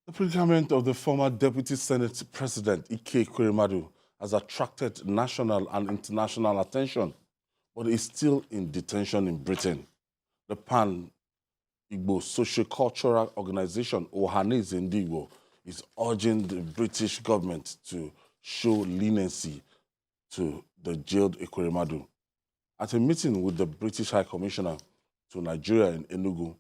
The predicament of the former Deputy Senate President Ike Ekwremadu has attracted national and international attention, but is still in detention in Britain. The pan-Igbo socio-cultural organization Ohanaeze N'digbo is urging the British government to show leniency to the jailed Ekweremadu. At a meeting with the British High Commissioner to Nigeria in Enugu,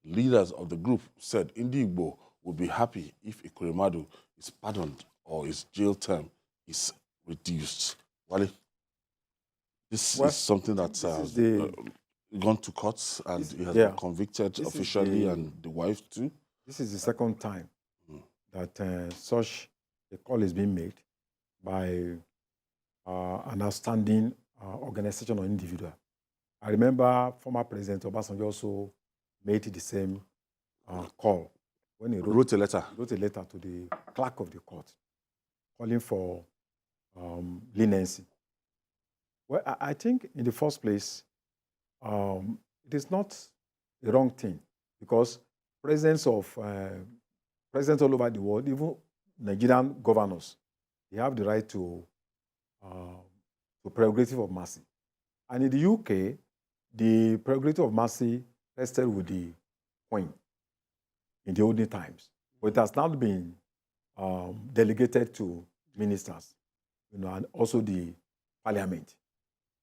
leaders of the group said N'digbo would be happy if Ekweremadu is pardoned or his jail term is reduced. Wale, this is something that's gone to court and he has been convicted officially and the wife too. This is the second time that such a call is being made by an outstanding organization or individual. I remember former President Obasanjo also made the same call when he wrote a letter. He wrote a letter to the clerk of the court calling for leniency. Well, I think in the first place, it is not a wrong thing because presidents all over the world, even Nigerian governors, they have the right to prerogative of mercy. And in the UK, the prerogative of mercy rested with the Queen in the olden times. But it has now been delegated to ministers, and also the parliament.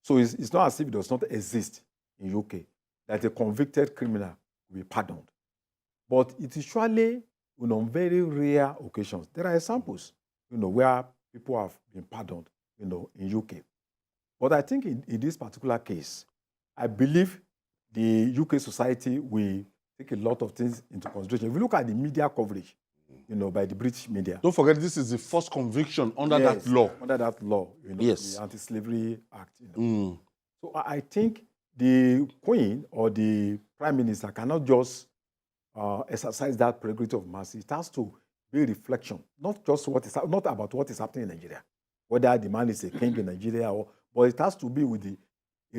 So it's not as if it does not exist in UK that a convicted criminal will be pardoned. But it is surely, on very rare occasions. There are examples, where people have been pardoned, in UK. But I think in this particular case, I believe the UK society will take a lot of things into consideration. If you look at the media coverage, by the British media. Don't forget, this is the first conviction under that law. Under that law, yes. The Anti-Slavery Act. So I think the Queen or the Prime Minister cannot just exercise that prerogative of mercy. It has to be a reflection, not about what is happening in Nigeria, whether the man is a king in Nigeria, but it has to be with a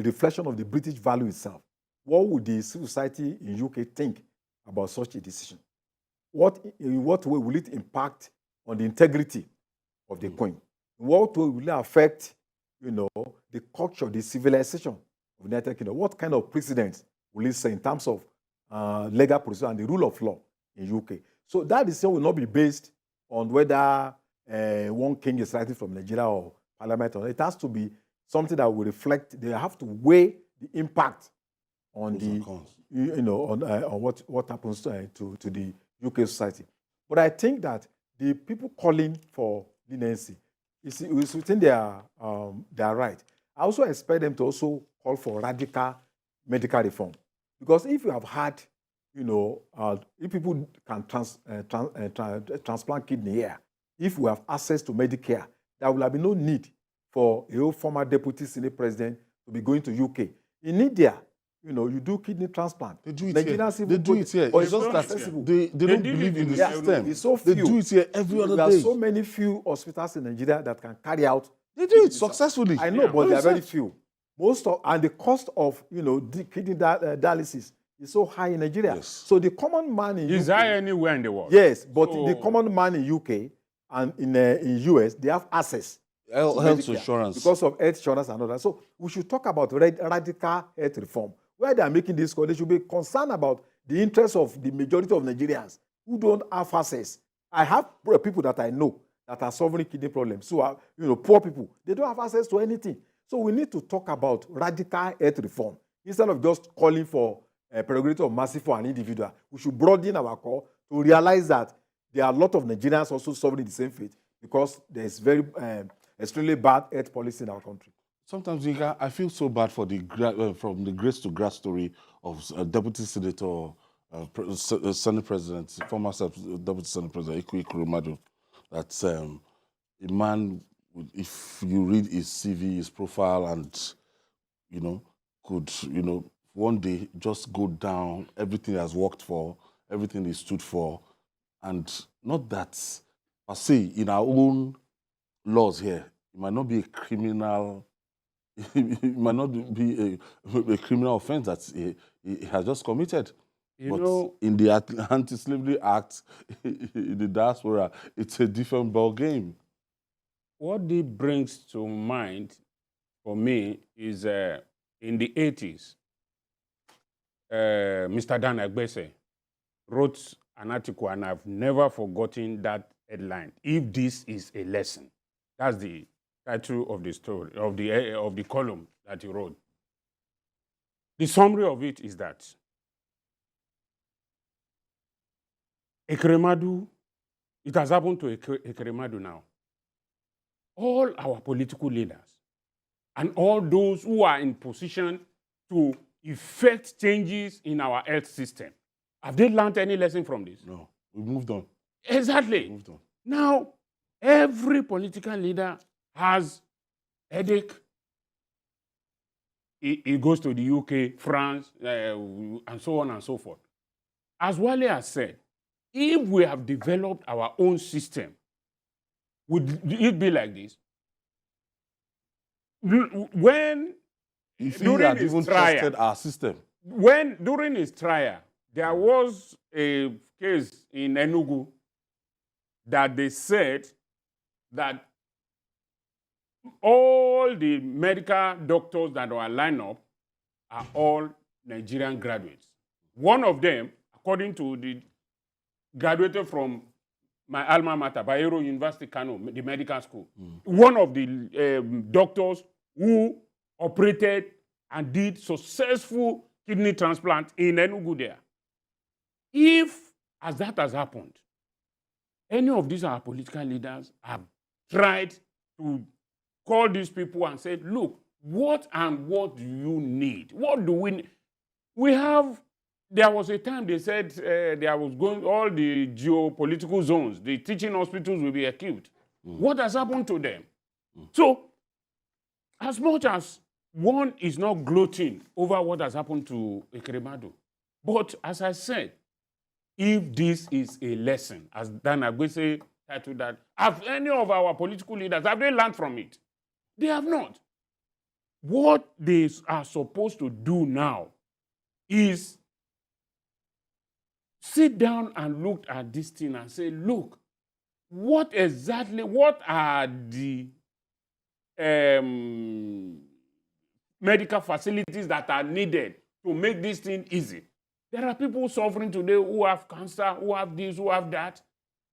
reflection of the British value itself. What would the civil society in UK think about such a decision? In what way will it impact on the integrity of the Queen? In what way will it affect, the culture, the civilization of the United Kingdom? What kind of precedents will it set in terms of legal procedure and the rule of law in UK? So that decision will not be based on whether one king is writing from Nigeria or Parliament. It has to be something that will reflect. They have to weigh the impact on on what happens to the UK society. But I think that the people calling for leniency is within their right. I also expect them to also call for radical medical reform. Because if you have had, if people can transplant kidney here, if we have access to Medicare, there will have been no need for a former deputy Senate president to be going to UK. In India, you do kidney transplant. They do it here. They do it here. It's just that they don't believe in the system. It's so few. They do it here every other day. There are so many few hospitals in Nigeria that can carry out. They do it successfully. I know, but they are very few. And the cost of kidney dialysis is so high in Nigeria. Yes. So the common man in is high anywhere in the world. Yes, but the common man in UK and in US, they have access. Health insurance. Because of health insurance and all that. So we should talk about radical health reform. Where they are making this call, they should be concerned about the interests of the majority of Nigerians who don't have access. I have people that I know that are suffering kidney problems. So, poor people, they don't have access to anything. So we need to talk about radical health reform. Instead of just calling for a prerogative of mercy for an individual, we should broaden our call to realize that there are a lot of Nigerians also suffering the same fate because there is very extremely bad health policy in our country. Sometimes I feel so bad for from the grace to grass story of Deputy Senator, Senate President, former Deputy Senate President Ike Ekwremadu, that a man, if you read his CV, his profile, and could one day just go down everything he has worked for, everything he stood for, and not that per se in our own laws here, it might not be a criminal. It might not be a criminal offense that he has just committed. But in the Anti-Slavery Act, in the diaspora, it's a different ball game. What it brings to mind for me is in the 80s, Mr. Dan Agbese wrote an article, and I've never forgotten that headline. If this is a lesson, that's the title of the story, of the column that he wrote. The summary of it is that Ekweremadu, it has happened to Ekweremadu now. All our political leaders and all those who are in position to effect changes in our health system, have they learned any lesson from this? No, we've moved on. Exactly. Moved on. Now, every political leader has headache. He goes to the UK, France, and so on and so forth. As Wale has said, if we have developed our own system, would it be like this? When If he during had his even trial, trusted our system, during his trial, there was a case in Enugu that they said that all the medical doctors that were lined up are all Nigerian graduates. One of them, according to the graduated from my alma mater, Bayero University, Kano, the medical school. One of the doctors who operated and did successful kidney transplant in Enugu there. If, as that has happened, any of these our political leaders have tried to call these people and say, look, what do you need? What do we need? There was a time they said there was going, all the geopolitical zones, the teaching hospitals will be equipped. What has happened to them? So, as much as one is not gloating over what has happened to Ekweremadu, but as I said, if this is a lesson, as Dan Agbese titled that, have any of our political leaders, have they learned from it? They have not. What they are supposed to do now is sit down and look at this thing and say, look, what are the medical facilities that are needed to make this thing easy? There are people suffering today who have cancer, who have this, who have that.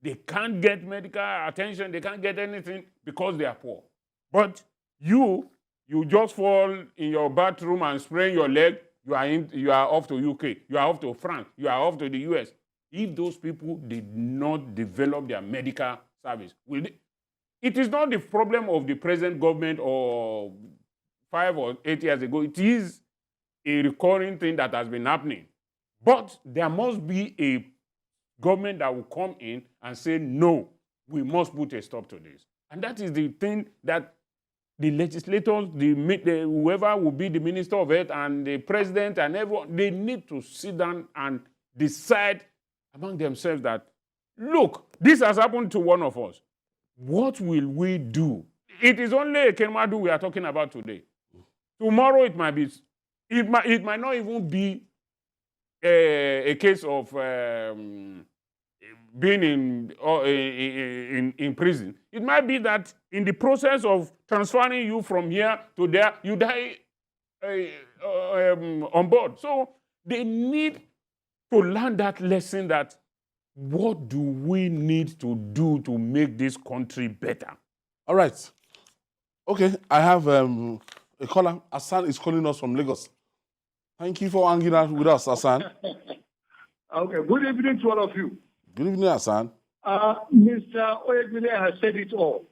They can't get medical attention, they can't get anything because they are poor. But you just fall in your bathroom and sprain your leg, you are off to UK, you are off to France, you are off to the US. If those people did not develop their medical service, it is not the problem of the present government or 5 or 8 years ago. It is a recurring thing that has been happening. But there must be a government that will come in and say, no, we must put a stop to this. And that is the thing that the legislators, whoever will be the Minister of Health and the President and everyone, they need to sit down and decide among themselves that, look, this has happened to one of us. What will we do? It is only Ekweremadu we are talking about today. Tomorrow it might not even be a case of being in prison. It might be that in the process of transferring you from here to there, you die on board. So they need to learn that lesson that what do we need to do to make this country better? all right. Okay, I have a caller. Hassan is calling us from Lagos. Thank you for hanging out with us, Hassan. Okay, good evening to all of you. Good evening, Hassan. Mr. Oyegile has said it all.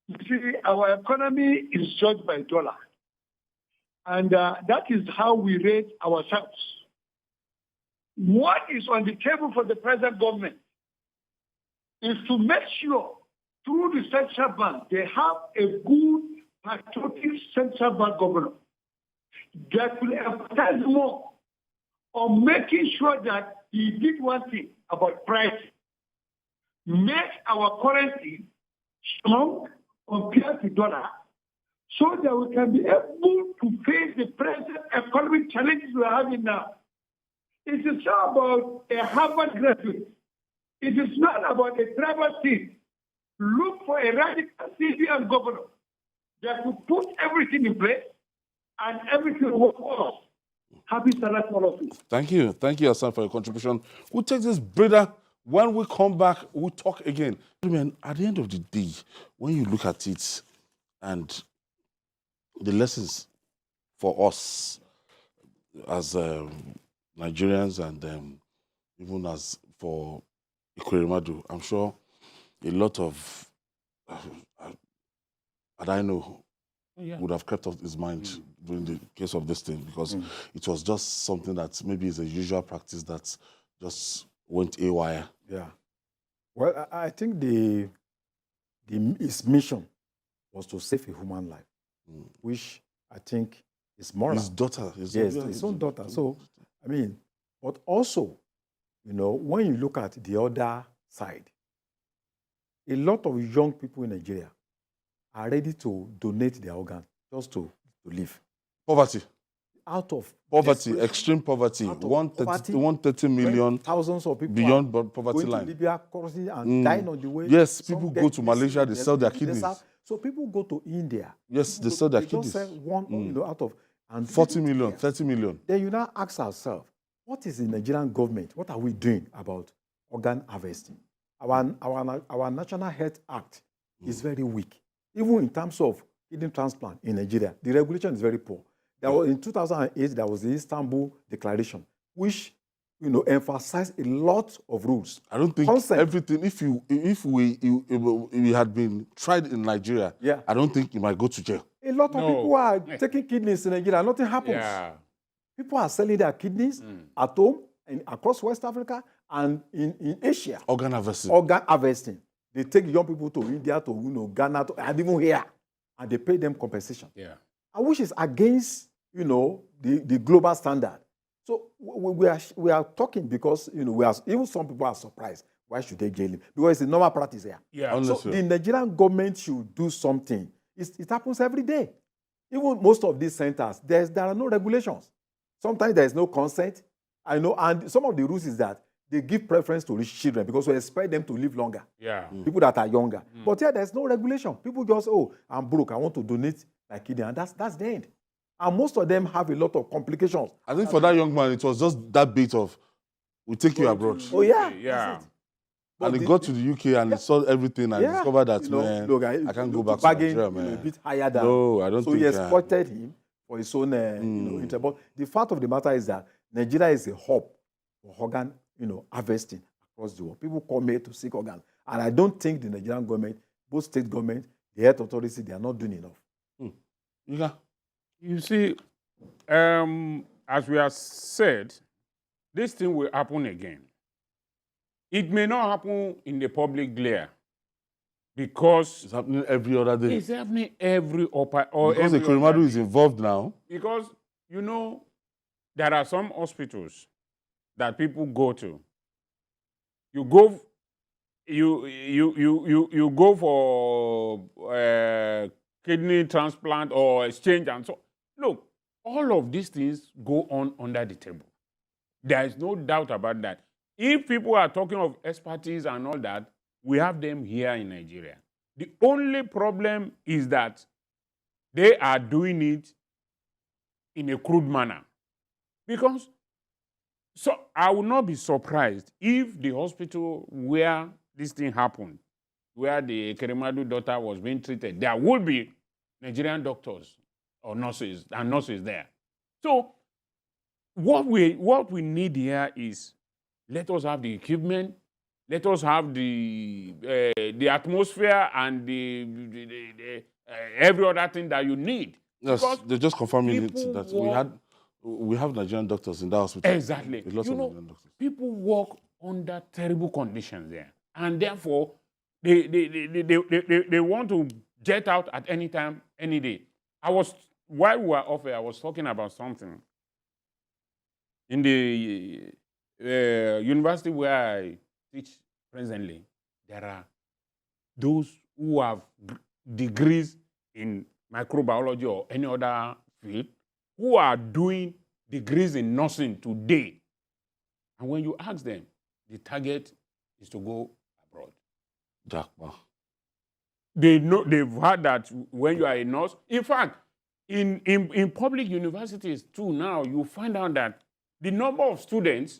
You see, our economy is judged by dollar. And that is how we rate ourselves. What is on the table for the present government is to make sure through the central bank, they have a good, patriotic central bank governor that will emphasize more on making sure that he did one thing about pricing. Make our currency strong compared to dollar so that we can be able to face the present economic challenges we are having now. It is not about a Harvard graduate. It is not about a tribal seat. Look for a radical CBN governor that will put everything in place and everything will work for us. Happy Salah to all of you. Thank you. Thank you, Hassan, for your contribution. We'll take this breather. When we come back, we'll talk again. At the end of the day, when you look at it and the lessons for us as Nigerians and even as for Ekweremadu, I'm sure a lot of, and I know, would have kept off his mind during the case of this thing, because it was just something that maybe is a usual practice that just went haywire. Yeah. Well, I think his mission was to save a human life, which I think is moral. His daughter. His own daughter. So, I mean, but also, you know, when you look at the other side, a lot of young people in Nigeria are ready to donate their organ just to live. Poverty. Out of poverty, extreme poverty, 130 million, thousands of people beyond poverty going line. to Libya, crossing and dying on the way. Yes, people go to Malaysia, they sell their kidneys. So people go to India. Yes, they sell their kidneys. Just sell one, you know, out of and 40 million, 30 million. Then you now ask ourselves, what is the Nigerian government? What are we doing about organ harvesting? Our National Health Act is very weak. Even in terms of kidney transplant in Nigeria, the regulation is very poor. There was, in 2008, there was the Istanbul Declaration, which, you know, emphasized a lot of rules. I don't think everything. If we had been tried in Nigeria, I don't think you might go to jail. A lot of people are taking kidneys in Nigeria. Nothing happens. Yeah. People are selling their kidneys at home and across West Africa and in Asia. Organ harvesting. Organ harvesting. They take young people to India, to Ghana, and even here, and they pay them compensation. Yeah. And which is against, you know, the global standard. So we are talking because, you know, even some people are surprised. Why should they jail him? Because it's a normal practice here. Yeah. So the Nigerian government should do something. It happens every day. Even most of these centers, there are no regulations. Sometimes there is no consent. I know, and some of the rules is that they give preference to rich children because we expect them to live longer. Yeah. People that are younger. But here, there's no regulation. People just, I'm broke, I want to donate my kidney, and that's the end. And most of them have a lot of complications. I think for that young man, it was just that bit of, we take you abroad. Oh, yeah. Yeah. And he got to the UK and he saw everything and discovered that, man, look, I can't go back to Nigeria, man. A bit higher than. No, I don't think. So he exploited him for his own interest. But the fact of the matter is that Nigeria is a hub for organ, harvesting across the world. People come here to seek organs. And I don't think the Nigerian government, both state government, the health authority, they are not doing enough. Yeah. You see, as we have said, this thing will happen again. It may not happen in the public glare because it's happening every other day. It's happening every because Ekweremadu is involved now. Because, there are some hospitals that people go to. You go for kidney transplant or exchange and so. Look, all of these things go on under the table. There is no doubt about that. If people are talking of expertise and all that, we have them here in Nigeria. The only problem is that they are doing it in a crude manner. Because, so I will not be surprised if the hospital where this thing happened, where the Ekweremadu daughter was being treated, there will be Nigerian doctors or nurses there. So what we need here is, let us have the equipment, let us have the atmosphere and the every other thing that you need. Yes, they're just confirming it that we have Nigerian doctors in that hospital. Exactly. Lots of Nigerian doctors. People work under terrible conditions there, and therefore they want to jet out at any time, any day. While we were off air, I was talking about something in the university where I teach presently. There are those who have degrees in microbiology or any other field who are doing degrees in nursing today. And when you ask them, the target is to go abroad. Jackpot. They know, they've heard that when you are a nurse. In fact, in public universities too now, you find out that the number of students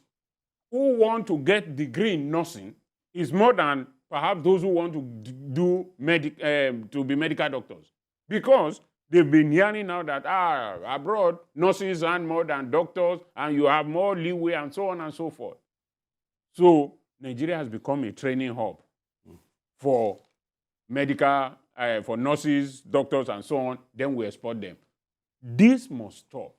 who want to get degree in nursing is more than perhaps those who want to do to be medical doctors. Because they've been hearing now that abroad, nurses earn more than doctors, and you have more leeway, and so on and so forth. So Nigeria has become a training hub for medical, for nurses, doctors, and so on. Then we export them. This must stop.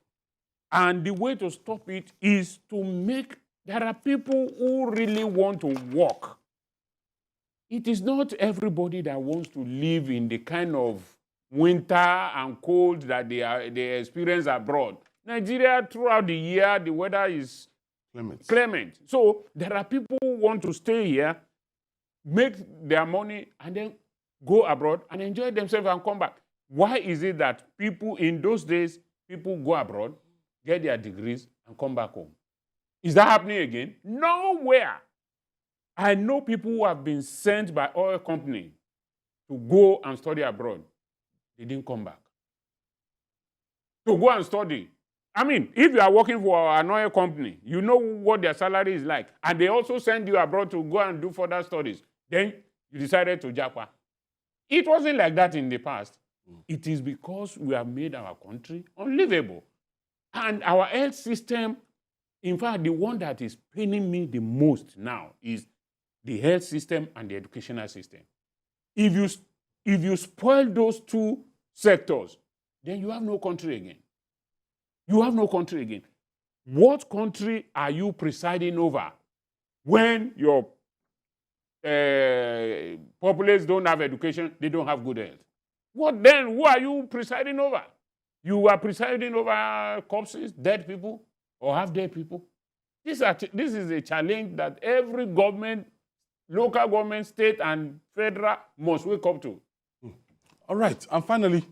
And the way to stop it is to make, there are people who really want to work. It is not everybody that wants to live in the kind of winter and cold that they experience abroad. Nigeria, throughout the year, the weather is clement. So there are people who want to stay here, make their money, and then go abroad and enjoy themselves and come back. Why is it that people in those days, people go abroad, get their degrees, and come back home? Is that happening again? Nowhere. I know people who have been sent by oil company to go and study abroad. They didn't come back. To go and study. I mean, if you are working for an oil company, you know what their salary is like, and they also send you abroad to go and do further studies. Then you decided to japa. It wasn't like that in the past. It is because we have made our country unlivable. And our health system, in fact, the one that is paining me the most now is the health system and the educational system. If you spoil those two sectors, then you have no country again. You have no country again. What country are you presiding over when your populace don't have education, they don't have good health? What then? Who are you presiding over? You are presiding over corpses, dead people, or half-dead people? This is a challenge that every government, local government, state, and federal must wake up to. All right. And finally,